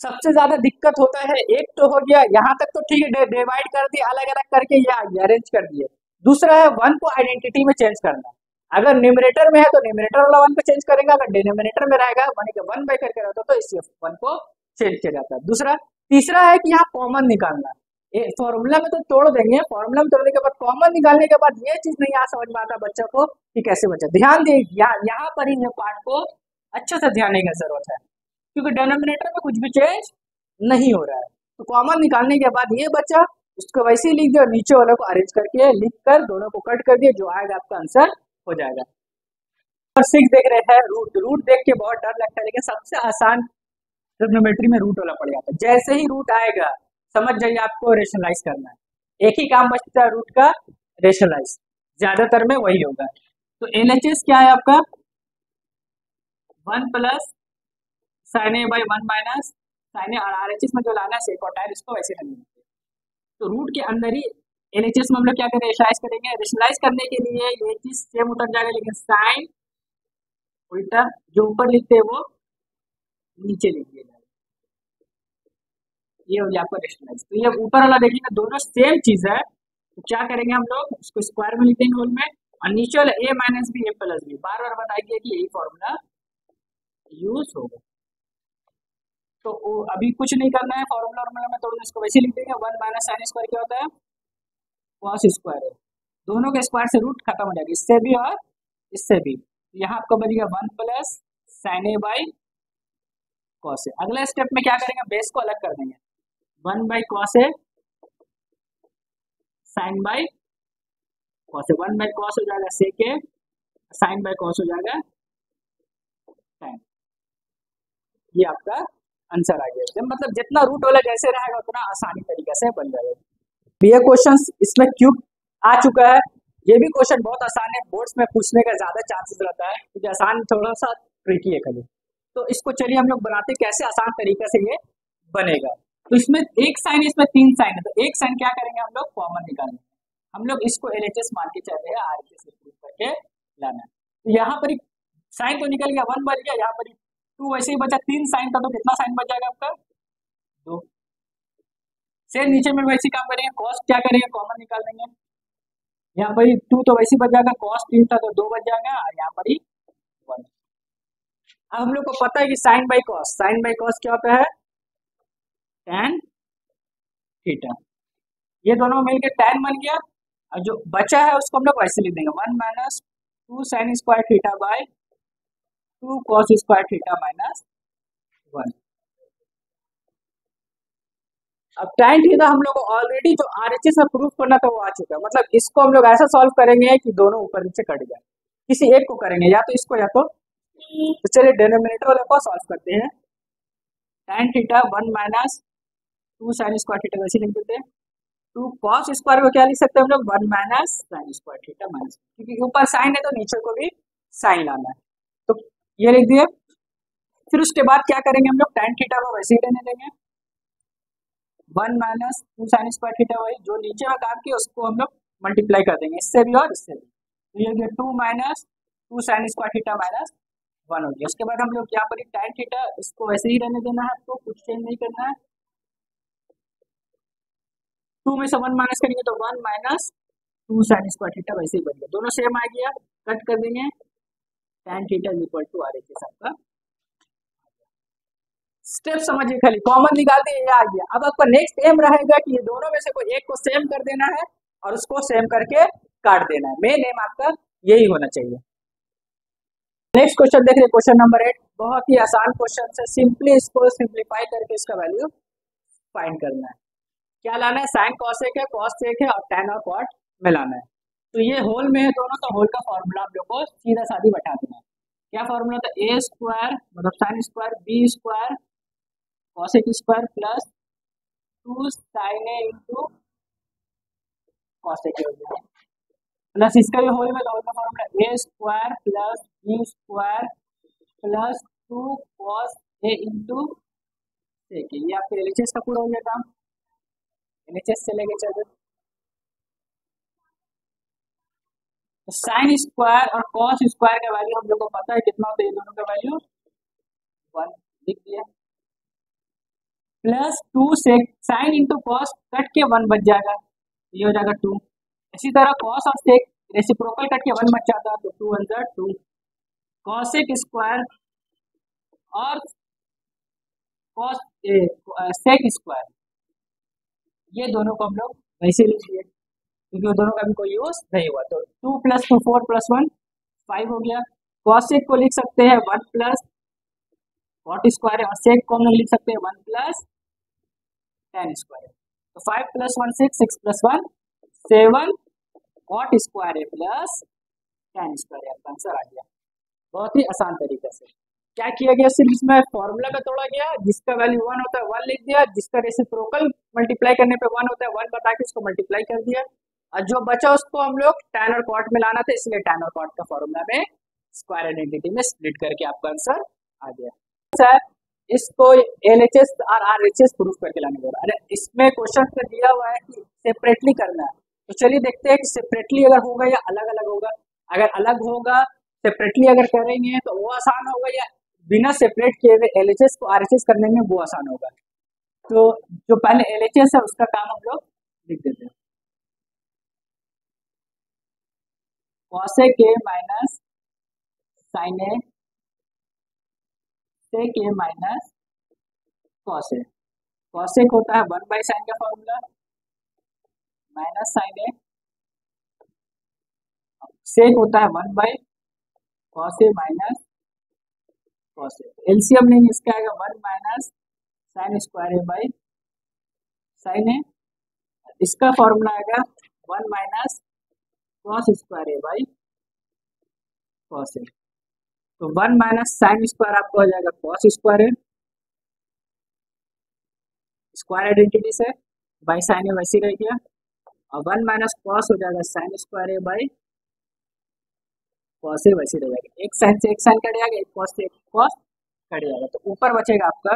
A: सबसे ज्यादा दिक्कत होता है, एक तो हो गया यहाँ तक तो ठीक है, डिवाइड कर दिया अलग अलग करके या अरेंज कर दिए। दूसरा है वन को आइडेंटिटी में चेंज करना, अगर न्यूमरेटर में है तो न्यूमरेटर वाला वन को चेंज करेंगे, अगर डिनोमिनेटर में रहेगा वन बाई करके रहता तो इस वन को चेंज किया जाता है। दूसरा, तीसरा है कि यहाँ कॉमन निकालना, फॉर्मूला में तो तोड़ देंगे, फॉर्मूला में तोड़ने के बाद कॉमन निकालने के बाद ये चीज नहीं आ समझ में आता बच्चा को कि कैसे बचा। ध्यान दे यहाँ पर ही पार्ट को अच्छे से ध्यान देने की जरूरत है, क्योंकि डिनोमिनेटर में कुछ भी चेंज नहीं हो रहा है। तो कॉमन निकालने के बाद ये बचा, उसको वैसे ही लिख दिया, नीचे वाले को अरेंज करके लिख कर दोनों को कट कर दिया, जो आएगा आपका आंसर हो जाएगा। और 6 देख रहे हैं, रूट देख के बहुत डर लगता है, लेकिन सबसे आसान ट्रिग्नोमेट्री में रूट वाला पड़ जाता है। जैसे ही रूट आएगा समझ जाइए आपको रेशनलाइज करना है, एक ही काम बचता है रूट का, रेशनलाइज, ज्यादातर में वही होगा। तो एलएचएस क्या है आपका, one plus sine A by one minus sine A, और आरएचएस में जो लाना है सेक और टाइर, इसको वैसे करना है। तो रूट के अंदर ही एलएचएस में हम लोग क्या करेंगे, रेशनलाइज करेंगे। रेशनलाइज करने के लिए ये चीज सेम उतर जाएगा, लेकिन साइन उल्टा जो ऊपर लिखते हैं वो नीचे लिख दिया जाएगा, ये हो गया आपका रेशनलाइज। तो ये ऊपर वाला देखिए दोनों सेम चीज है, तो क्या करेंगे हम लोग, इसको स्क्वायर में लिख देंगे होल में, और नीचे वाला ए माइनस बी ए प्लस बी, बार बार बताइए कि यही फॉर्मूला यूज होगा। तो अभी कुछ नहीं करना है, फॉर्मूला में तोड़ इसको वैसे लिख देंगे, वन माइनस साइन स्क्वायर क्या होता है, कॉस स्क्वायर है, दोनों के स्क्वायर से रूट खत्म हो जाएगा, इससे भी और इससे भी। यहाँ आपको बनेगा one plus sine A by cos A. अगला स्टेप में क्या करेंगे, बेस को अलग कर देंगे, one by cos A sine by cos A, one by cos हो जाएगा sec A, sine by cos हो जाएगा साइन। ये आपका आंसर आ गया। जब मतलब जितना रूट वाला जैसे रहेगा उतना आसानी तरीके से बन जाएगा। ये क्वेश्चन इसमें क्यूब आ चुका है। ये भी क्वेश्चन बहुत आसान है, बोर्ड्स में पूछने का ज्यादा चांसेस रहता है क्योंकि आसान थोड़ा सा ट्रिकी है खाली। तो इसको चलिए हम लोग बनाते कैसे आसान तरीके से ये बनेगा। तो इसमें एक साइन, इसमें तीन साइन है, तो एक साइन क्या करेंगे हम लोग कॉमन निकालेंगे। हम लोग इसको एलएचएस मान के चल रहे हैं, आरएचएस प्रूव करके लाना है। तो यहाँ पर साइन तो निकल गया, 1 बच गया, यहाँ पर 2 वैसे ही बचा, 3 साइन था तो कितना साइन बच जाएगा आपका 2। सेम नीचे में वैसे काम करेंगे, कॉस क्या करेंगे कॉमन निकाल देंगे। यहाँ पर 2 तो वैसे बच जाएगा, कॉस 3 था तो 2 बच जाएगा, और यहाँ पर 1। अब हम लोग को पता है कि sine by cos, sine by cos क्या होता है tan थीटा। ये दोनों मिलकर tan बन गया, और जो बचा है उसको हम लोग वैसे लिख देंगे 1 minus 2 sign square theta by 2 cos square theta minus 1। अब tan थीटा हम लोग ऑलरेडी जो आरएचएस में प्रूफ करना था वो आ चुका है, मतलब इसको हम लोग ऐसा सॉल्व करेंगे कि दोनों ऊपर नीचे कट जाए। किसी एक को करेंगे, या तो इसको या तो चलिए डिनोमिनेटर वाले को सॉल्व करते हैं। tan theta 1 minus 2 sign square theta वैसे लिख देते हैं। 2 कॉस स्क्वायर को क्या लिख सकते हैं हम लोग 1 minus sine square theta minus, क्योंकि ऊपर साइन है तो नीचे को भी साइन लाना है, तो ये लिख दिए। फिर उसके बाद क्या करेंगे हम लोग tan थीटा को वैसे ही रहने देंगे, 1 माइनस 2 साइन स्क्वायर थीटा, वही जो नीचे में काम किया उसको हम लोग मल्टीप्लाई कर देंगे इससे भी और इससे भी, तो ये हो गया 2 minus 2 sign square theta minus 1 हो गया। उसके बाद हम लोग यहाँ पर tan थीटा इसको वैसे ही रहने देना है, आपको कुछ चेंज नहीं करना है। 2 में से 1 माइनस करेंगे तो 1 माइनस 2 साइन स्क्वायर थीटा वैसे ही बन गया, दोनों सेम आ गया, कट कर देंगे। tan theta equal to RHS आपका स्टेप समझिए, खाली कॉमन निकाल दिए, ये आ गया। अब आपका नेक्स्ट एम रहेगा कि ये दोनों में से कोई एक को सेम कर देना है और उसको सेम करके काट देना है। मेन एम आपका यही होना चाहिए। नेक्स्ट क्वेश्चन देख रहे हैं, क्वेश्चन नंबर 8, बहुत ही आसान क्वेश्चन है। सिंपली इसको सिंप्लीफाई करके इसका वैल्यू फाइंड करना है। क्या लाना है, साइन कॉसेक है, कॉस सेक है और tan और कॉट मिलाना है। तो ये होल में है दोनों, तो होल का फॉर्मूला आप लोग को सीधा साधी बता देना है। क्या फॉर्मूला था, ए स्क्वायर मतलब sine square B square cosec square plus 2 sine A into cosec हो गया, प्लस इसका भी होल में, होल का formula A square plus B square plus 2 cos A into sec. ये आपके एलएचएस का पूरा हो गया काम, एलएचएस से लेके चल। तो साइन स्क्वायर और कॉस स्क्वायर का वैल्यू हम लोग को पता है कितना होता है, ये दोनों का वैल्यू 1 लिख दिया, प्लस 2 से साइन इंटू कॉस कट के 1 बच जाएगा, ये हो जाएगा 2। इसी तरह कॉस और सेक रेसिप्रोकल कट के 1 बच जाता है, तो 2 1 जा 2। कॉसेक स्क्वायर और कॉस सेक स्क्वायर, ये दोनों को हम लोग वैसे लिख दिए क्योंकि वो दोनों का भी कोई यूज नहीं हुआ। तो 2 + 2 4 + 1 5 हो गया। कॉसेक को लिख सकते हैं 1 प्लस कॉट स्क्वायर है, और सेक को हम लोग लिख सकते हैं 1 प्लस tan स्क्वायर। तो 5 + 1 6, 6 + 1 7 कॉट स्क्वायर है प्लस tan स्क्वायर है, आपका आंसर आ गया। बहुत ही आसान तरीके से क्या किया गया, सिर्फ इसमें फॉर्मूला का तोड़ा गया, जिसका वैल्यू 1 होता है 1 लिख दिया, जिसका रेसिप्रोकल मल्टीप्लाई करने पे 1 होता है 1 बता के उसको मल्टीप्लाई कर दिया, और जो बचा उसको हम लोग tan और cot में लाना था, इसलिए tan और cot का फॉर्मूला में स्क्वायर आइडेंटिटी में स्प्लिट करके आपका आंसर आ गया। सर इसको एलएचएस और आरएचएस प्रूफ करके लाने का, अरे इसमें क्वेश्चन में दिया हुआ है कि सेपरेटली करना है, तो चलिए देखते हैं कि सेपरेटली अगर होगा या अलग अलग होगा। अगर अलग होगा, सेपरेटली अगर करेंगे तो वो आसान होगा, या बिना सेपरेट किए हुए एलएचएस को आरएचएस करने में वो आसान होगा। तो जो पहले एलएचएस है उसका काम हम लोग लिख देते हैं, cosec A minus sine A sec a minus cos a. Cosec होता है 1 बाई साइन का फॉर्मूला माइनस साइन ए, सेक होता है 1 by cos A minus cos a. LCM लेंगे, इसका आएगा 1 minus sine square A by sine a, इसका formula आएगा 1 minus cos square A by cos a. तो 1 माइनस साइन स्क्वायर आपको हो जाएगा कॉस स्क्वायर ए, स्क्वायर आइडेंटिटी से बाई साइन ए वैसी रह गया, और 1 माइनस कॉस हो जाएगा sine square A by cos a वैसी रह जाएगा। एक साइन से एक साइन कट जाएगा, एक कॉस से एक कॉस कट जाएगा, तो ऊपर बचेगा आपका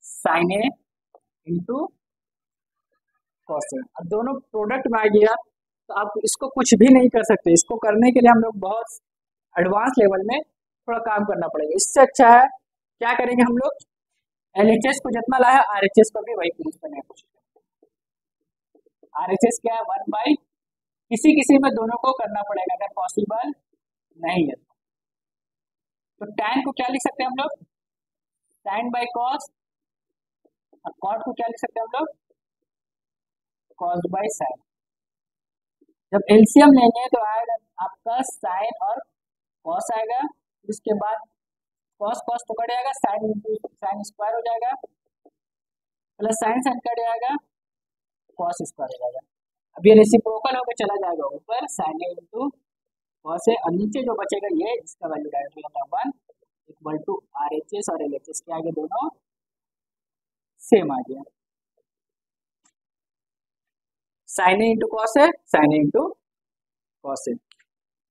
A: sign A into cos A. अब दोनों प्रोडक्ट में आ गया, तो आप इसको कुछ भी नहीं कर सकते। इसको करने के लिए हम लोग बहुत एडवांस लेवल में थोड़ा काम करना पड़ेगा। इससे अच्छा है क्या करेंगे हम लोग, एलएचएस को जितना लाया आरएचएस को भी वही प्रूफ करने की कोशिश करेंगे। आरएचएस क्या है, 1 बाई किसी किसी में दोनों को करना पड़ेगा, अगर पॉसिबल नहीं है तो टैन को क्या लिख सकते हैं हम लोग, टैन बाई कॉस, और कॉट को क्या लिख सकते हैं हम लोग, कॉस बाई साइन। जब एलसीएम लेंगे तो आएगा आपका साइन और कॉस आएगा, उसके बाद कॉस कॉस तो कट जाएगा, साइन इंटू साइन स्क्वायर हो जाएगा, प्लस साइन साइन कट जाएगा, कॉस स्क्वायर हो जाएगा। अब ये रेसिप्रोकल होकर चला जाएगा ऊपर, sign A into cos A, और नीचे जो बचेगा ये, इसका वैल्यू डायरेक्टली होगा 1 इक्वल टू आरएचएस और एलएचएस के आगे दोनों सेम आ गया, साइन ए इंटू कॉस है, साइन ए इंटू कॉस है।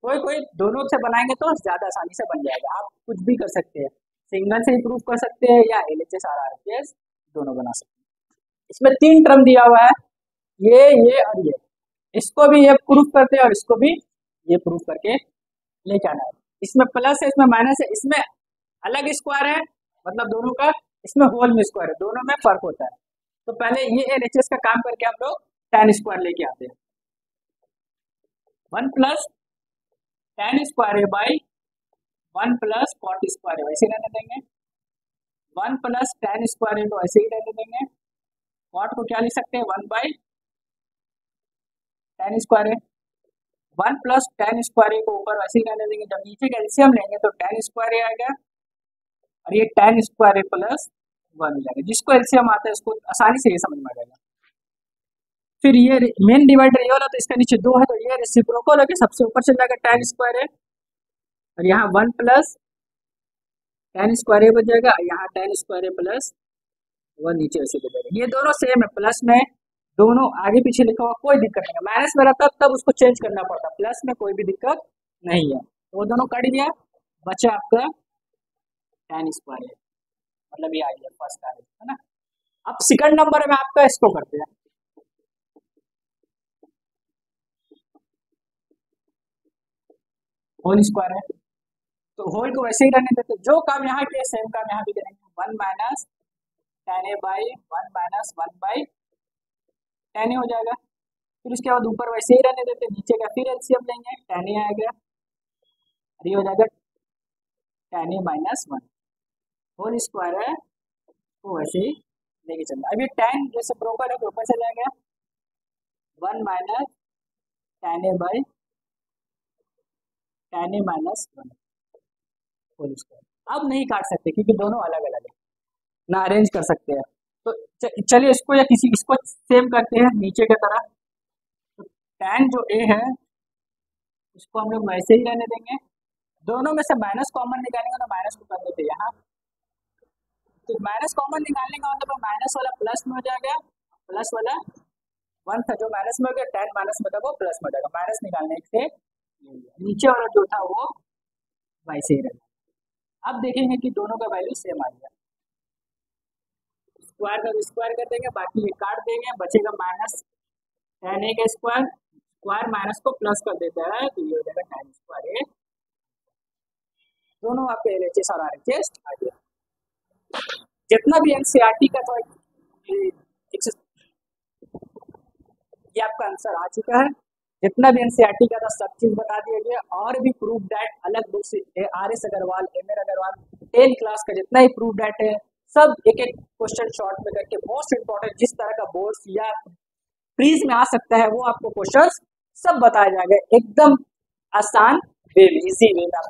A: कोई दोनों से बनाएंगे तो ज़्यादा आसानी से बन जाएगा। आप कुछ भी कर सकते हैं, सिंगल से इंप्रूव कर सकते हैं या एलएचएस और आरएचएस दोनों बना सकते हैं। इसमें 3 टर्म दिया हुआ है, ये और ये, इसको भी ये प्रूफ करते हैं और इसको भी ये प्रूफ करके लेके आना है। इसमें प्लस है, इसमें माइनस है, इसमें अलग स्क्वायर है, मतलब दोनों का, इसमें होल में स्क्वायर है, दोनों में फर्क होता है। तो पहले ये एलएचएस का काम करके हम लोग tan स्क्वायर लेके आते हैं, 1 प्लस tan स्क्वायर है बाई 1 प्लस कॉट स्क्वायर है वैसे रहने देंगे, 1 प्लस tan स्क्वायर है तो ऐसे ही रहने देंगे। कॉट को क्या लिख सकते हैं, 1 बाई tan स्क्वायर है, 1 प्लस tan स्क्वायर है को ऊपर वैसे ही रहने देंगे। जब नीचे का एलसीएम लेंगे तो tan स्क्वायर है आएगा, और ये tan स्क्वायर है प्लस 1 हो जाएगा। जिसको एलसीएम आता है उसको आसानी से ये समझ में आ जाएगा। फिर ये मेन डिवाइडर ये वाला, तो इसका नीचे 2 है, तो ये रेसिप्रोकल होकर सबसे ऊपर चल जाएगा tan स्क्वायर है, और यहाँ 1 प्लस tan स्क्वायर है बच जाएगा, यहाँ tan स्क्वायर है प्लस 1 नीचे ऐसे बच जाएगा। ये दोनों सेम है, प्लस में दोनों आगे पीछे लिखा हुआ कोई दिक्कत नहीं है। माइनस में रहता तब उसको चेंज करना पड़ता, प्लस में कोई भी दिक्कत नहीं है। तो वो दोनों कट गया, बचा आपका tan स्क्वायर है, मतलब ये आ गया फर्स्ट आ गया, है ना। अब सेकंड नंबर में आपका इसको करते हैं, होल स्क्वायर है, तो होल को वैसे ही रहने देते, जो काम यहाँ किया सेम काम यहाँ भी करेंगे, 1 minus tan A by 1 minus 1 by tan ए हो जाएगा। फिर उसके बाद ऊपर वैसे ही रहने देते, नीचे का फिर एलसीएम लेंगे, tan ए आएगा, और ये हो जाएगा tan A minus 1, whole square है तो वैसे ही लेके चलना। अभी tan जैसे ब्रोकर है तो ऊपर से जाएगा, 1 minus tan A by tan A minus 1 whole square. अब नहीं काट सकते क्योंकि दोनों अलग अलग है, ना अरेंज कर सकते हैं। तो चलिए इसको या किसी इसको सेम करते हैं नीचे की तरह। तो tan जो a है उसको हम लोग वैसे ही रहने देंगे, दोनों में से माइनस कॉमन निकालेंगे तो माइनस को कर देते यहाँ, तो माइनस कॉमन निकालने का मतलब माइनस वाला प्लस में हो जाएगा, प्लस वाला 1 था जो माइनस में हो गया, tan माइनस में था वो प्लस में हो जाएगा, माइनस निकालने से नीचे वाला जो था वो वैसे ही रहेगा। अब देखेंगे कि दोनों का वैल्यू सेम आ गया, स्क्वायर का स्क्वायर कर देंगे, बाकी ये काट देंगे, बचेगा माइनस tan ए का स्क्वायर, स्क्वायर माइनस को प्लस कर देता है तो ये हो जाएगा tan स्क्वायर ए। दोनों आपके एलएचएस और आरएचएस आ गया। जितना भी एनसीईआरटी का था ये आपका आंसर आ चुका है, जितना भी एनसीईआरटी का था सब चीज बता दिया गया, और भी प्रूफ दैट अलग books R S. Aggarwal, M A. Aggarwal 10 class का जितना ही प्रूफ दैट है सब एक एक क्वेश्चन शॉर्ट में करके, मोस्ट इंपॉर्टेंट जिस तरह का बोर्ड्स या प्रीज में आ सकता है वो आपको क्वेश्चन सब बताया जाएगा एकदम आसान वे में, इजी वे में।